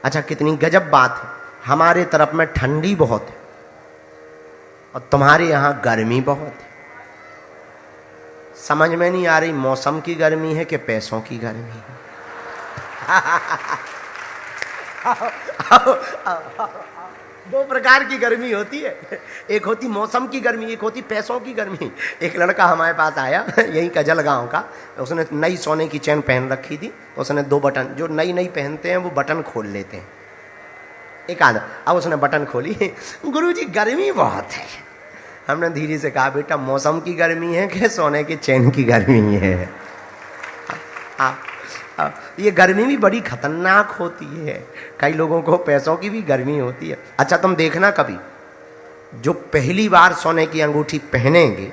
अच्छा कितनी गजब बात है, हमारे तरफ में ठंडी बहुत है और तुम्हारे यहां गर्मी बहुत है। समझ में नहीं आ रही मौसम की गर्मी है कि पैसों की गर्मी है। दो प्रकार की गर्मी होती है, एक होती मौसम की गर्मी, एक होती पैसों की गर्मी। एक लड़का हमारे पास आया यहीं कजल गांव का, उसने नई सोने की चैन पहन रखी थी, तो उसने 2 बटन, जो नई नई पहनते हैं वो बटन खोल लेते हैं एक आध। अब उसने बटन खोली, गुरुजी गर्मी बहुत है। हमने धीरे से कहा बेटा मौसम की गर्मी है कि सोने की चैन की गर्मी है? ये गर्मी भी बड़ी खतरनाक होती है, कई लोगों को पैसों की भी गर्मी होती है। अच्छा तुम देखना कभी जो पहली बार सोने की अंगूठी पहनेंगे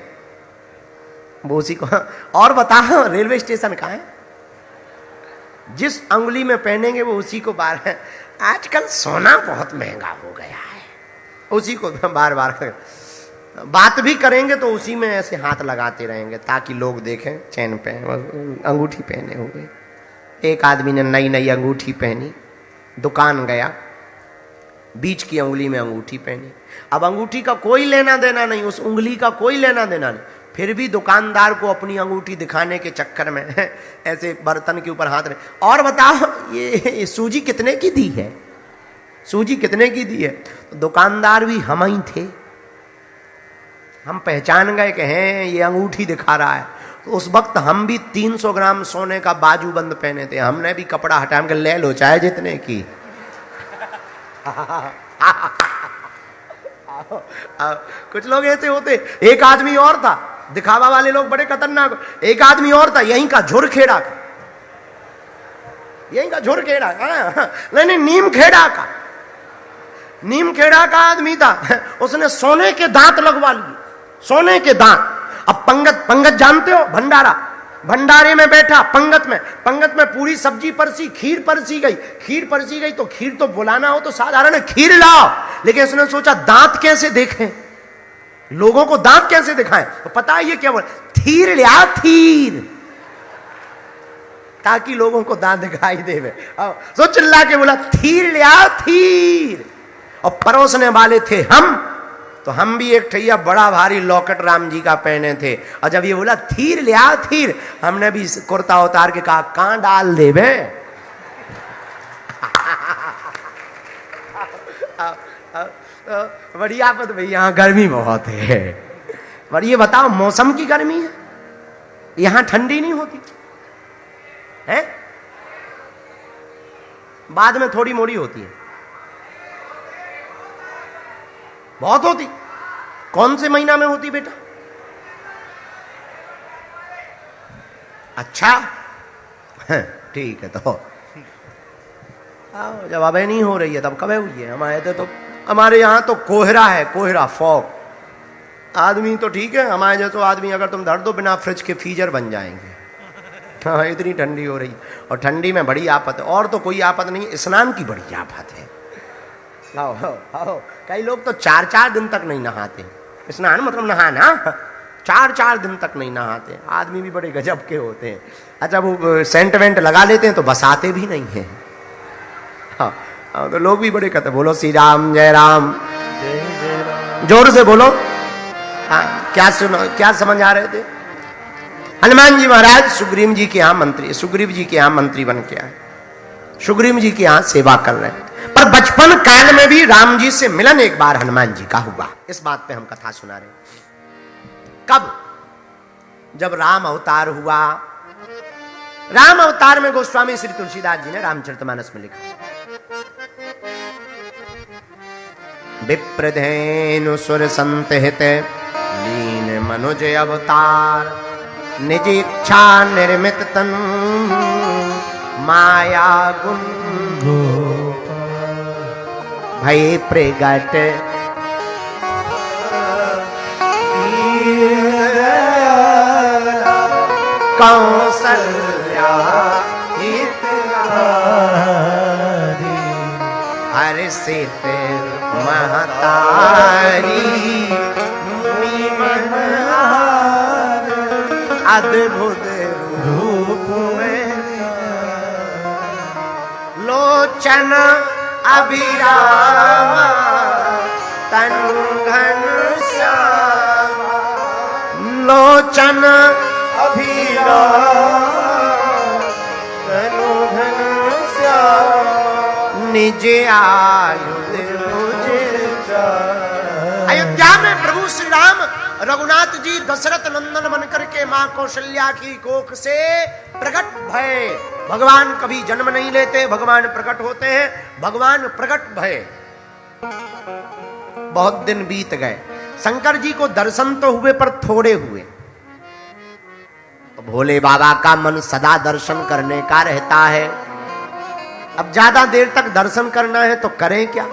वो उसी को। और बताओ रेलवे स्टेशन कहाँ है? जिस अंगुली में पहनेंगे वो उसी को बार, आजकल सोना बहुत महंगा हो गया है, उसी को बार बार बात भी करेंगे तो उसी में ऐसे हाथ लगाते रहेंगे ताकि लोग देखें चैन पे अंगूठी पहने हुए। एक आदमी ने नई नई अंगूठी पहनी, दुकान गया, बीच की उंगली में अंगूठी पहनी। अब अंगूठी का कोई लेना देना नहीं, उस उंगली का कोई लेना देना नहीं, फिर भी दुकानदार को अपनी अंगूठी दिखाने के चक्कर में ऐसे बर्तन के ऊपर हाथ रहे। और बताओ ये सूजी कितने की दी है? सूजी कितने की दी है? तो दुकानदार भी हम ही थे, हम पहचान गए कि हैं ये अंगूठी दिखा रहा है। तो उस वक्त हम भी 300 ग्राम सोने का बाजूबंद पहने थे, हमने भी कपड़ा हटा के ले लो चाहे जितने की। कुछ लोग ऐसे होते। एक आदमी और था, दिखावा वाले लोग बड़े खतरनाक। एक आदमी और था यहीं का झुरखेड़ा का, यहीं का झुरखेड़ा, नहीं नीम खेड़ा का, नीम खेड़ा का आदमी था। उसने सोने के दांत लगवा लिए, सोने के दांत। अब पंगत जानते हो? भंडारा, भंडारे में बैठा, पंगत में पूरी सब्जी परसी, खीर परसी गई तो खीर तो बुलाना हो तो साधारण है, खीर लाओ। लेकिन उसने सोचा दांत कैसे देखें, लोगों को दांत कैसे दिखाएं। तो पता है ये क्या बोला? थीर लिया थीर, ताकि लोगों को दांत दिखाई देवे। सो चिल्ला के बोला थीर लिया थीर। और परोसने वाले थे हम, तो हम भी एक ठैया बड़ा भारी लॉकेट राम जी का पहने थे। और जब ये बोला थीर लिया थीर, हमने भी कुर्ता उतार के कहा कहां डाल दे बे। बड़ी आफत भाई, यहां गर्मी बहुत है। पर ये बताओ मौसम की गर्मी है, यहां ठंडी नहीं होती है, बाद में थोड़ी मोड़ी होती है, बहुत होती। कौन से महीना में होती बेटा? अच्छा ठीक है, तो जब अब नहीं हो रही है तब कब हुई है? हमारे यहाँ तो कोहरा है, कोहरा, फॉग। आदमी तो ठीक है, हमारे जैसे आदमी अगर तुम धर दो बिना फ्रिज के फ्रीजर बन जाएंगे। हाँ इतनी ठंडी हो रही, और ठंडी में बड़ी आफत है। और तो कोई आफत नहीं, स्नान की बड़ी आफत है। आओ कई लोग तो 4 दिन तक नहीं नहाते। स्नान मतलब नहाना, 4 दिन तक नहीं नहाते। आदमी भी बड़े गजब के होते हैं। अच्छा वो सेंट वेंट लगा लेते हैं तो बसाते भी नहीं है। हाँ तो लोग भी बड़े कहते, बोलो श्री राम जय राम, जोर से बोलो। हाँ क्या समझ आ रहे थे? हनुमान जी महाराज सुग्रीव जी के यहाँ मंत्री बन के आए, सुग्रीव जी के यहाँ सेवा कर रहे हैं। पर बचपन काल में भी राम जी से मिलन एक बार हनुमान जी का हुआ। इस बात पे हम कथा सुना रहे हैं। कब? जब राम अवतार हुआ। राम अवतार में गोस्वामी श्री तुलसीदास जी ने रामचरितमानस में लिखा, विप्रधेनु सुर संत हित लीन मनुज अवतार, निज इच्छा निर्मित तन माया गुण भय प्रगट कौशल्या हित हर्षित महतारी अद्भुत रूप में लोचन अभिरामा तनु घन श्यामा लोचन अभिरामा तनु घन श्यामा निज आयुध मुझे। अयोध्या में प्रभु श्री राम रघुनाथ जी दशरथ नंदन बनकर के मां कौशल्या की कोख से प्रकट भये। भगवान कभी जन्म नहीं लेते, भगवान प्रकट होते हैं, भगवान प्रकट भये। बहुत दिन बीत गए, शंकर जी को दर्शन तो हुए पर थोड़े हुए। तो भोले बाबा का मन सदा दर्शन करने का रहता है। अब ज्यादा देर तक दर्शन करना है तो करें क्या?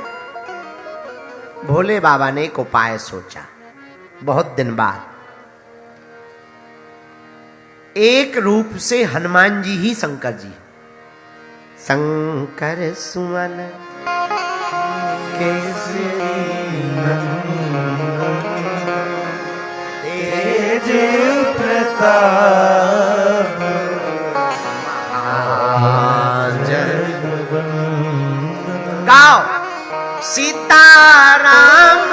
भोले बाबा ने एक उपाय सोचा। बहुत दिन बाद एक रूप से हनुमान जी ही शंकर जी। शंकर सुमन केसरी तेज प्रताप गाओ सीताराम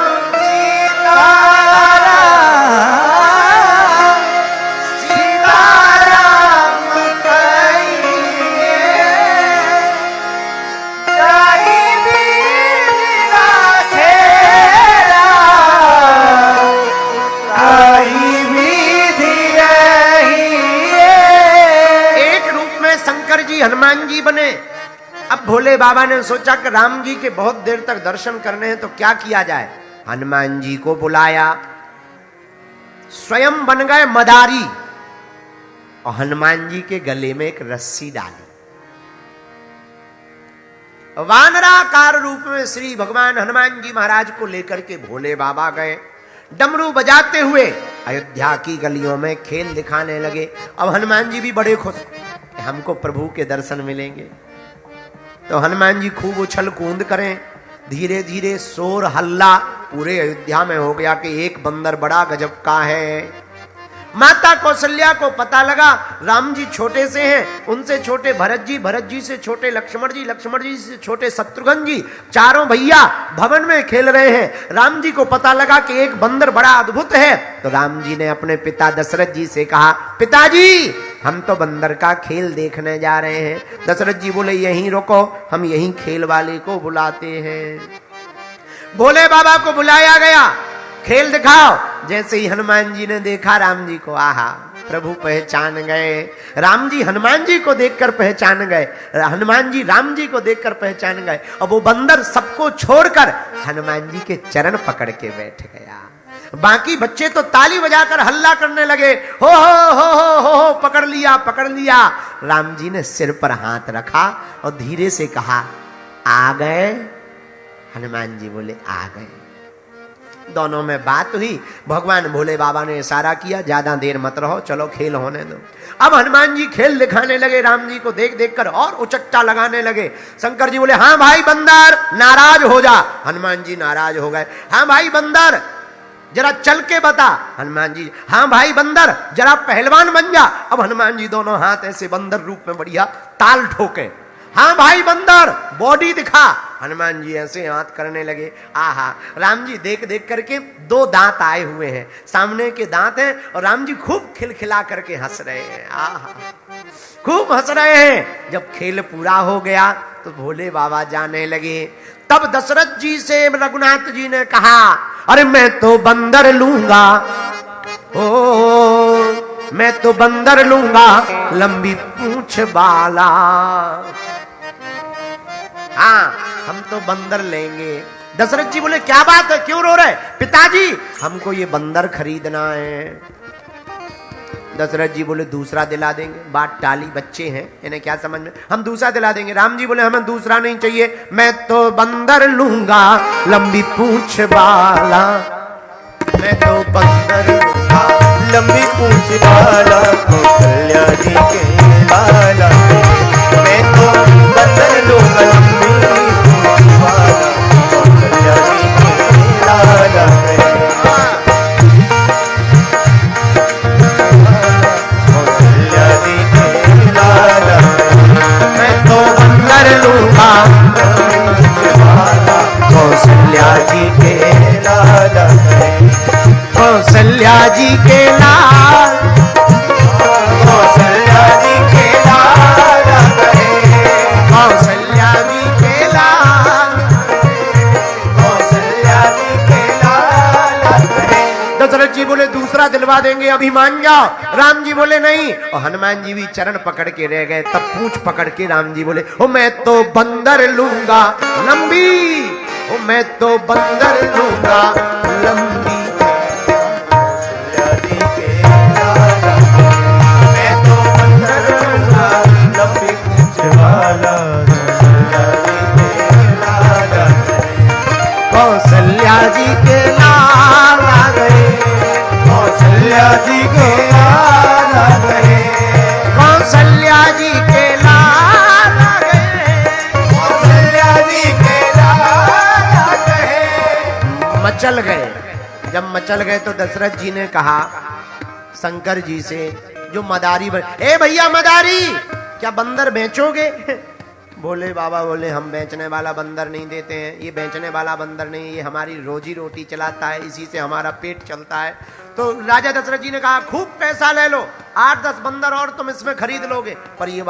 हनुमान जी बने। अब भोले बाबा ने सोचा कि राम जी के बहुत देर तक दर्शन करने हैं तो क्या किया जाए। हनुमान जी को बुलाया, स्वयं बन गए मदारी और हनुमान जी के गले में एक रस्सी डाली। वानराकार रूप में श्री भगवान हनुमान जी महाराज को लेकर के भोले बाबा गए। डमरू बजाते हुए अयोध्या की गलियों में खेल दिखाने लगे। अब हनुमान जी भी बड़े खुश, हमको प्रभु के दर्शन मिलेंगे। तो हनुमान जी खूब उछल कूद करें। धीरे धीरे शोर हल्ला पूरे अयोध्या में हो गया कि एक बंदर बड़ा गजब का है। माता कौशल्या को पता लगा राम जी छोटे से हैं, उनसे छोटे भरत जी से छोटे लक्ष्मण जी से छोटे शत्रुघ्न जी, चारों भैया भवन में खेल रहे हैं। राम जी को पता लगा कि एक बंदर बड़ा अद्भुत है। तो राम जी ने अपने पिता दशरथ जी से कहा, पिताजी हम तो बंदर का खेल देखने जा रहे हैं। दशरथ जी बोले यहीं रुको, हम यहीं खेल वाले को बुलाते हैं। भोले बाबा को बुलाया गया, खेल दिखाओ। जैसे ही हनुमान जी ने देखा राम जी को, आहा प्रभु पहचान गए। राम जी हनुमान जी को देखकर पहचान गए, हनुमान जी राम जी को देखकर पहचान गए। और वो बंदर सबको छोड़कर हनुमान जी के चरण पकड़ के बैठ गया। बाकी बच्चे तो ताली बजाकर हल्ला करने लगे, हो पकड़ लिया पकड़ लिया। राम जी ने सिर पर हाथ रखा और धीरे से कहा, आ गए? हनुमान जी बोले आ गए। दोनों में बात हुई। भगवान भोले बाबा ने इशारा किया, ज्यादा देर मत रहो, चलो खेल होने दो। अब हनुमान जी खेल दिखाने लगे, राम जी को देख देख कर और उचट्टा लगाने लगे। शंकर जी बोले, हाँ भाई बंदर नाराज हो जा। हनुमान जी नाराज हो गए। हाँ भाई बंदर जरा चल के बता। हनुमान जी, हाँ भाई बंदर जरा पहलवान बन जा। अब हनुमान जी दोनों हाथ ऐसे बंदर रूप में बढ़िया ताल ठोके। हाँ भाई बंदर बॉडी दिखा। हनुमान जी ऐसे हाथ करने लगे। आहा, राम जी देख देख करके दो दांत आए हुए हैं, सामने के दांत हैं और राम जी खूब खिलखिला करके हंस रहे हैं। आहा, खूब हंस रहे हैं। जब खेल पूरा हो गया तो भोले बाबा जाने लगे। तब दशरथ जी से रघुनाथ जी ने कहा, अरे मैं तो बंदर लूंगा, ओ मैं तो बंदर लूंगा लंबी पूंछ वाला। हाँ हम तो बंदर लेंगे। दशरथ जी बोले, क्या बात है, क्यों रो रहे? पिताजी हमको ये बंदर खरीदना है। दशरथ जी बोले, दूसरा दिला देंगे। बात टाली, बच्चे हैं इन्हें क्या समझ में, हम दूसरा दिला देंगे। राम जी बोले, हमें दूसरा नहीं चाहिए, मैं तो बंदर लूंगा लंबी पूंछ वाला। मैं तो बंदर लूंगा लंबी पूंछ वाला, कौशल्या जी के लाला। मैं तो बंदर लूंगा लंबी पूंछ वाला, कौशल्या जी के लाला। कौशल्या जी के लाला। मैं तो बंदर लूंगा कौशल्या जी के लाला कहे, कौशल्या जी के लाल, कौशल्या जी के लाला कहे, कौशल्या जी के लाल, कौशल्या जी के लाला कहे। दशरथ जी बोले दूसरा दिलवा देंगे, अभी मान जाओ। राम जी बोले नहीं, और हनुमान जी भी चरण पकड़ के रह गए। तब पूंछ पकड़ के राम जी बोले, ओ मैं तो बंदर लूंगा लंबी, ओ मैं तो बंदर लूंगा लंबी। कौशल्या जी के लाला कहे, मैं तो बंदर लूंगा लंबी पूंछ वाला, कौशल्या जी के लाला कहे, कौशल्या जी के लाल आ गए, कौशल्या जी के लाल आ गए, कौशल्या जी के लाल आ गए, कौशल्या जी के लाल आ गए। मचल गए। जब मचल गए तो दशरथ जी ने कहा शंकर जी से, जो मदारी ए भैया मदारी, क्या बंदर बेचोगे? बोले बाबा, बोले हम बेचने वाला बंदर नहीं देते हैं, ये बेचने वाला बंदर नहीं, ये हमारी रोजी रोटी चलाता है, इसी से हमारा पेट चलता है। तो राजा दशरथ जी ने कहा खूब पैसा ले लो, 8-10 बंदर और तुम इसमें खरीद लोगे, पर ये